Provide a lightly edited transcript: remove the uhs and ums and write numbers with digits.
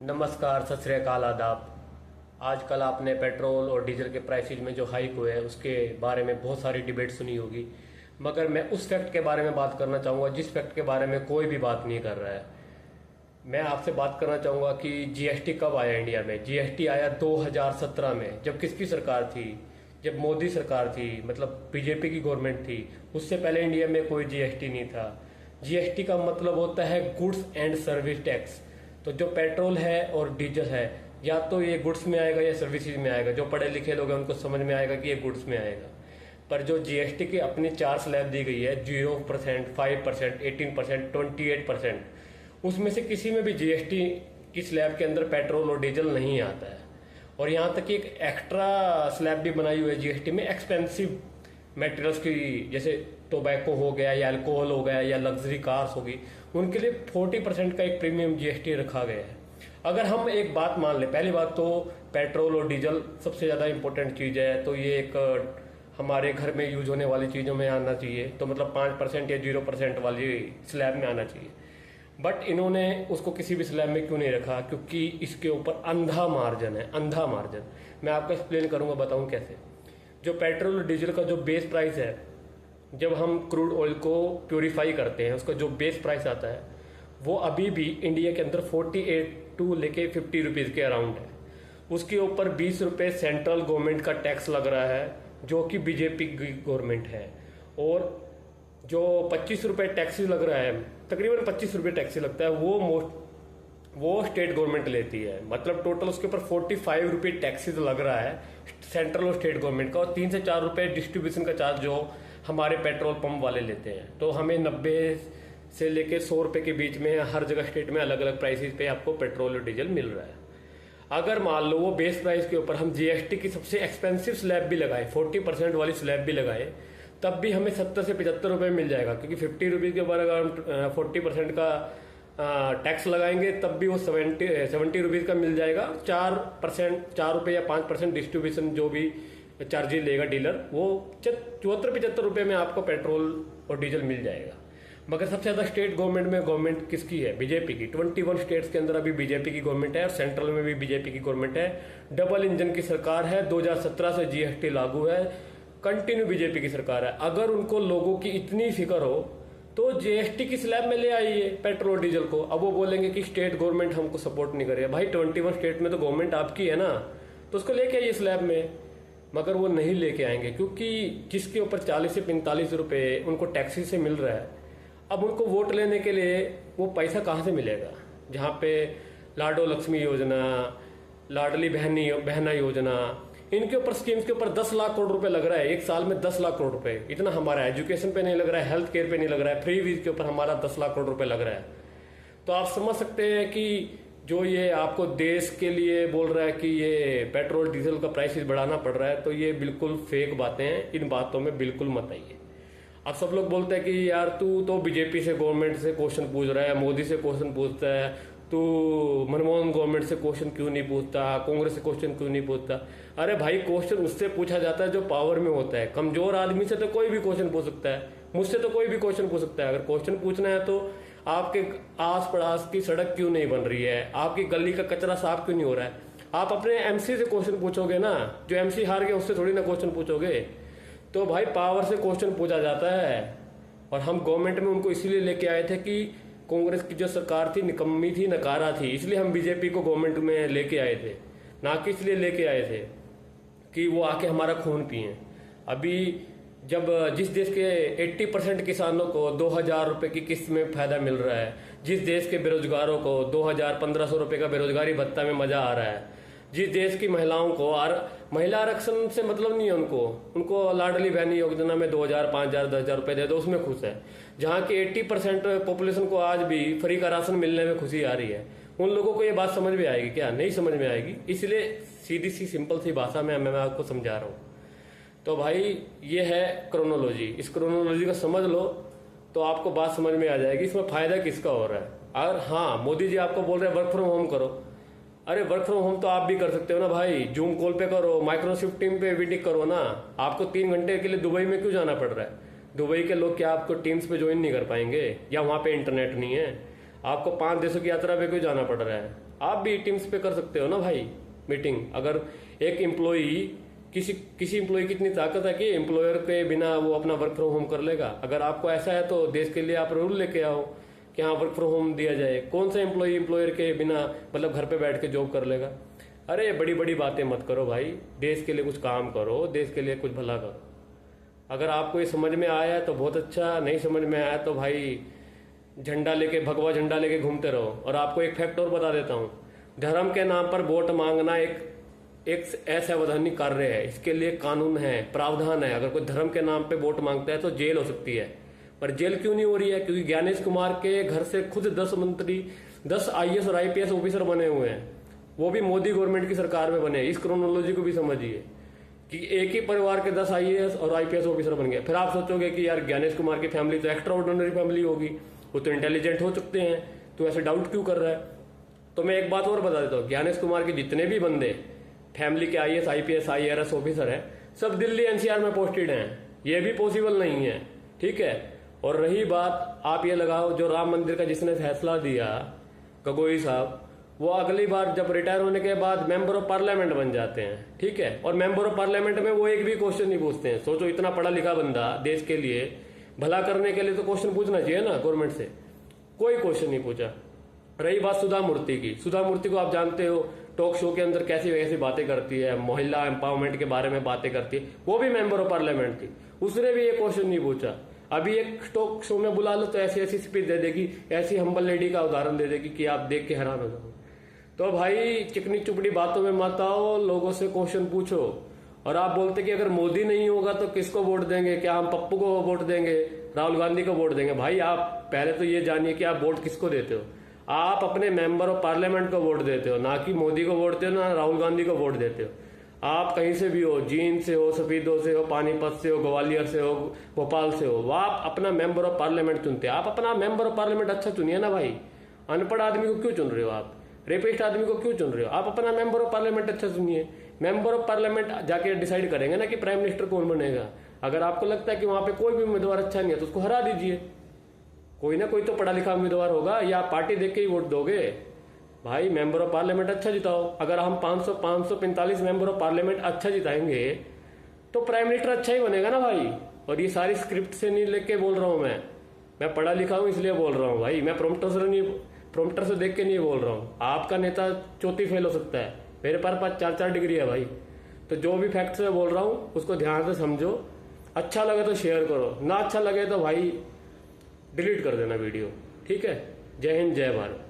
नमस्कार, सत श्री अकाल, आदाब। आजकल आपने पेट्रोल और डीजल के प्राइसेज में जो हाइक हुए हैं उसके बारे में बहुत सारी डिबेट सुनी होगी, मगर मैं उस फैक्ट के बारे में बात करना चाहूँगा जिस फैक्ट के बारे में कोई भी बात नहीं कर रहा है। मैं आपसे बात करना चाहूँगा कि जीएसटी कब आया इंडिया में। जीएसटी आया 2017 में, जब किसकी सरकार थी? जब मोदी सरकार थी, मतलब बीजेपी की गवर्नमेंट थी। उससे पहले इंडिया में कोई जीएसटी नहीं था। जीएसटी का मतलब होता है गुड्स एंड सर्विस टैक्स। तो जो पेट्रोल है और डीजल है, या तो ये गुड्स में आएगा या सर्विसेज में आएगा। जो पढ़े लिखे लोग हैं उनको समझ में आएगा कि ये गुड्स में आएगा। पर जो जीएसटी की अपनी 4 स्लैब दी गई है, 0%, 5%, 18%, 28%, उसमें से किसी में भी जीएसटी की स्लैब के अंदर पेट्रोल और डीजल नहीं आता है। और यहाँ तक कि एक एक्स्ट्रा स्लैब भी बनाई हुई है जीएसटी में एक्सपेंसिव मटेरियल्स की, जैसे टोबैको हो गया या अल्कोहल हो गया या लग्जरी कार्स होगी, उनके लिए 40% का एक प्रीमियम जीएसटी रखा गया है। अगर हम एक बात मान लें, पहली बात तो पेट्रोल और डीजल सबसे ज़्यादा इंपॉर्टेंट चीज़ है, तो ये एक हमारे घर में यूज होने वाली चीज़ों में आना चाहिए, तो मतलब 5% या 0% वाली स्लैब में आना चाहिए। बट इन्होंने उसको किसी भी स्लैब में क्यों नहीं रखा? क्योंकि इसके ऊपर अंधा मार्जिन है, अंधा मार्जिन। मैं आपको एक्सप्लेन करूंगा, बताऊं कैसे। जो पेट्रोल और डीजल का जो बेस प्राइस है, जब हम क्रूड ऑयल को प्योरीफाई करते हैं, उसका जो बेस प्राइस आता है वो अभी भी इंडिया के अंदर 48 टू लेके 50 रुपीज़ के अराउंड है। उसके ऊपर 20 रुपये सेंट्रल गवर्नमेंट का टैक्स लग रहा है, जो कि बीजेपी की गवर्नमेंट है। और जो 25 रुपये टैक्सी लग रहा है, तकरीबन 25 रुपये टैक्सी लगता है, वो स्टेट गवर्नमेंट लेती है। मतलब टोटल उसके ऊपर 45 रुपये टैक्सीज लग रहा है सेंट्रल और स्टेट गवर्नमेंट का, और 3 से 4 रुपये डिस्ट्रीब्यूशन का चार्ज जो हमारे पेट्रोल पंप वाले लेते हैं। तो हमें 90 से लेके 100 रुपये के बीच में हर जगह स्टेट में अलग अलग प्राइसेस पे आपको पेट्रोल और डीजल मिल रहा है। अगर मान लो वो बेस प्राइस के ऊपर हम जीएसटी की सबसे एक्सपेंसिव स्लैब भी लगाए, 40% वाली स्लैब भी लगाए, तब भी हमें 70 से 75 रुपये मिल जाएगा। क्योंकि 50 रुपीज़ के ऊपर अगर हम 40% का टैक्स लगाएंगे तब भी वो 70 रुपीज़ का मिल जाएगा। 4 रुपये या 5% डिस्ट्रीब्यूशन जो भी चार्जेस लेगा डीलर, वो 74-75 रुपये में आपको पेट्रोल और डीजल मिल जाएगा। मगर सबसे ज़्यादा स्टेट गवर्नमेंट किसकी है? बीजेपी की। 21 स्टेट्स के अंदर अभी बीजेपी की गवर्नमेंट है और सेंट्रल में भी बीजेपी की गवर्नमेंट है। डबल इंजन की सरकार है। 2017 से जीएसटी लागू है, कंटिन्यू बीजेपी की सरकार है। अगर उनको लोगों की इतनी फिक्र हो तो जीएसटी की स्लैब में ले आइए पेट्रोल डीजल को। अब वो बोलेंगे कि स्टेट गवर्नमेंट हमको सपोर्ट नहीं करे। भाई 21 स्टेट में तो गवर्नमेंट आपकी है ना, तो उसको लेके आइए स्लैब में। मगर वो नहीं लेके आएंगे, क्योंकि जिसके ऊपर 40 से 45 रुपये उनको टैक्सी से मिल रहा है, अब उनको वोट लेने के लिए वो पैसा कहाँ से मिलेगा? जहाँ पे लाडो लक्ष्मी योजना, लाडली बहना योजना, इनके ऊपर स्कीम्स के ऊपर 10 लाख करोड़ रुपए लग रहा है एक साल में। 10 लाख करोड़ रुपए, इतना हमारा एजुकेशन पे नहीं लग रहा है, हेल्थ केयर पे नहीं लग रहा है, फ्री वीज के ऊपर हमारा 10 लाख करोड़ रुपए लग रहा है। तो आप समझ सकते हैं कि जो ये आपको देश के लिए बोल रहा है कि ये पेट्रोल डीजल का प्राइसेस बढ़ाना पड़ रहा है, तो ये बिल्कुल फेक बातें हैं। इन बातों में बिल्कुल मत आइए। अब सब लोग बोलते हैं कि यार तू तो बीजेपी से गवर्नमेंट से क्वेश्चन पूछ रहा है, मोदी से क्वेश्चन पूछता है, तू मनमोहन गवर्नमेंट से क्वेश्चन क्यों नहीं पूछता, कांग्रेस से क्वेश्चन क्यों नहीं पूछता? अरे भाई, क्वेश्चन उससे पूछा जाता है जो पावर में होता है। कमजोर आदमी से तो कोई भी क्वेश्चन पूछ सकता है, मुझसे तो कोई भी क्वेश्चन पूछ सकता है। अगर क्वेश्चन पूछना है तो आपके आस पड़ास की सड़क क्यों नहीं बन रही है, आपकी गली का कचरा साफ क्यों नहीं हो रहा है, आप अपने एमसी से क्वेश्चन पूछोगे ना। जो एमसी हार गया उससे थोड़ी ना क्वेश्चन पूछोगे। तो भाई पावर से क्वेश्चन पूछा जाता है। और हम गवर्नमेंट में उनको इसीलिए लेके आए थे कि कांग्रेस की जो सरकार थी निकम्मी थी, नकारा थी, इसलिए हम बीजेपी को गवर्नमेंट में लेके आए थे, ना कि इसलिए लेके आए थे कि वो आके हमारा खून पिए। अभी जब जिस देश के 80% किसानों को 2000 रुपये की किस्त में फायदा मिल रहा है, जिस देश के बेरोजगारों को 2000-1500 रुपये का बेरोजगारी भत्ता में मजा आ रहा है, जिस देश की महिलाओं को महिला आरक्षण से मतलब नहीं है उनको लाडली बहनी योजना में 2000, 5000, 10,000 रुपये दे दो, उसमें खुश है। जहाँ की 80% पॉपुलेशन को आज भी फ्री का राशन मिलने में खुशी आ रही है, उन लोगों को ये बात समझ में आएगी क्या? नहीं समझ में आएगी। इसलिए सीधी सी सिंपल सी भाषा में मैं आपको समझा रहा हूँ। तो भाई ये है क्रोनोलॉजी, इस क्रोनोलॉजी को समझ लो तो आपको बात समझ में आ जाएगी इसमें फायदा किसका हो रहा है। और हाँ, मोदी जी आपको बोल रहे हैं वर्क फ्रॉम होम करो। अरे वर्क फ्रॉम होम तो आप भी कर सकते हो ना भाई, जूम कॉल पे करो, माइक्रोसॉफ्ट टीम पे मीटिंग करो ना। आपको 3 घंटे के लिए दुबई में क्यों जाना पड़ रहा है? दुबई के लोग क्या आपको टीम्स पे ज्वाइन नहीं कर पाएंगे, या वहां पे इंटरनेट नहीं है? आपको 5 देशों की यात्रा पे क्यों जाना पड़ रहा है? आप भी टीम्स पे कर सकते हो ना भाई मीटिंग। अगर एक एम्प्लॉई किसी एम्प्लॉय की इतनी ताकत है कि एम्प्लॉयर के बिना वो अपना वर्क फ्रॉम होम कर लेगा। अगर आपको ऐसा है तो देश के लिए आप रूल लेके आओ कि हाँ वर्क फ्रॉम होम दिया जाए। कौन सा एम्प्लॉय एम्प्लॉयर के बिना मतलब घर पे बैठ के जॉब कर लेगा। अरे बड़ी बड़ी बातें मत करो भाई, देश के लिए कुछ काम करो, देश के लिए कुछ भला करो। अगर आपको ये समझ में आया तो बहुत अच्छा, नहीं समझ में आया तो भाई झंडा लेके, भगवा झंडा लेके घूमते रहो। और आपको एक फैक्ट और बता देता हूँ, धर्म के नाम पर वोट मांगना एक असंवैधानिक कार्य है। इसके लिए कानून है, प्रावधान है। अगर कोई धर्म के नाम पे वोट मांगता है तो जेल हो सकती है। पर जेल क्यों नहीं हो रही है? क्योंकि ज्ञानेश कुमार के घर से खुद 10 मंत्री, 10 IAS और IPS ऑफिसर बने हुए हैं, वो भी मोदी गवर्नमेंट की सरकार में बने। इस क्रोनोलॉजी को भी समझिए कि एक ही परिवार के 10 IAS और IPS ऑफिसर बन गए। फिर आप सोचोगे कि यार ज्ञानेश कुमार की फैमिली तो एक्स्ट्रा ऑर्डिनरी फैमिली होगी, वो तो इंटेलिजेंट हो सकते हैं, तो ऐसे डाउट क्यों कर रहा है? तो मैं एक बात और बता देता हूँ, ज्ञानेश कुमार के जितने भी बंदे फैमिली के IAS, IPS, IRS ऑफिसर हैं, सब दिल्ली NCR में पोस्टेड हैं। ये भी पॉसिबल नहीं है, ठीक है। और रही बात, आप ये लगाओ जो राम मंदिर का जिसने फैसला दिया, गगोई साहब, वो अगली बार जब रिटायर होने के बाद मेंबर ऑफ पार्लियामेंट बन जाते हैं, ठीक है। और मेंबर ऑफ पार्लियामेंट में वो एक भी क्वेश्चन नहीं पूछते हैं। सोचो, इतना पढ़ा लिखा बंदा, देश के लिए भला करने के लिए तो क्वेश्चन पूछना चाहिए ना गवर्नमेंट से। कोई क्वेश्चन नहीं पूछा। रही बात सुधा मूर्ति की, सुधा मूर्ति को आप जानते हो, टॉक शो के अंदर कैसी वैसी बातें करती है, महिला एम्पावरमेंट के बारे में बातें करती है। वो भी मेंबर ऑफ पार्लियामेंट थी, उसने भी ये क्वेश्चन नहीं पूछा। अभी एक टॉक शो में बुला लो तो ऐसी ऐसी स्पीच दे देगी, ऐसी हम्बल लेडी का उदाहरण दे देगी कि आप देख के हैरान हो जाओ। तो भाई चिकनी चुपड़ी बातों में मत आओ, लोगों से क्वेश्चन पूछो। और आप बोलते कि अगर मोदी नहीं होगा तो किसको वोट देंगे? क्या हम पप्पू को वोट देंगे, राहुल गांधी को वोट देंगे? भाई आप पहले तो ये जानिए कि आप वोट किसको देते हो। आप अपने मेंबर ऑफ पार्लियामेंट को वोट देते हो, ना कि मोदी को वोट देते हो, ना राहुल गांधी को वोट देते हो। आप कहीं से भी हो, जींद से हो, सफीदों से हो, पानीपत से हो, ग्वालियर से हो, भोपाल से हो, वो आप अपना मेंबर ऑफ पार्लियामेंट चुनते हैं। आप अपना मेंबर ऑफ पार्लियामेंट अच्छा चुनिए ना भाई। अनपढ़ आदमी को क्यों चुन रहे हो आप? रेपिस्ट आदमी को क्यों चुन रहे हो? आप अपना मेंबर ऑफ पार्लियामेंट अच्छा चुनिए। मेंबर ऑफ पार्लियामेंट जाके डिसाइड करेंगे ना कि प्राइम मिनिस्टर कौन बनेगा। अगर आपको लगता है कि वहां पे कोई भी उम्मीदवार अच्छा नहीं है तो उसको हरा दीजिए। कोई ना कोई तो पढ़ा लिखा उम्मीदवार होगा, या आप पार्टी देख के ही वोट दोगे? भाई मेंबर ऑफ पार्लियामेंट अच्छा जिताओ। अगर हम 545 मेंबर ऑफ पार्लियामेंट अच्छा जिताएंगे तो प्राइम मिनिस्टर अच्छा ही बनेगा ना भाई। और ये सारी स्क्रिप्ट से नहीं लेके बोल रहा हूं मैं पढ़ा लिखा हूं इसलिए बोल रहा हूं भाई। मैं प्रॉम्प्टर से देख के नहीं बोल रहा हूं। आपका नेता चौथी फेल हो सकता है, मेरे पास 4 डिग्री है भाई। तो जो भी फैक्ट से बोल रहा हूं उसको ध्यान से समझो। अच्छा लगे तो शेयर करो, ना अच्छा लगे तो भाई डिलीट कर देना वीडियो, ठीक है। जय हिंद, जय भारत।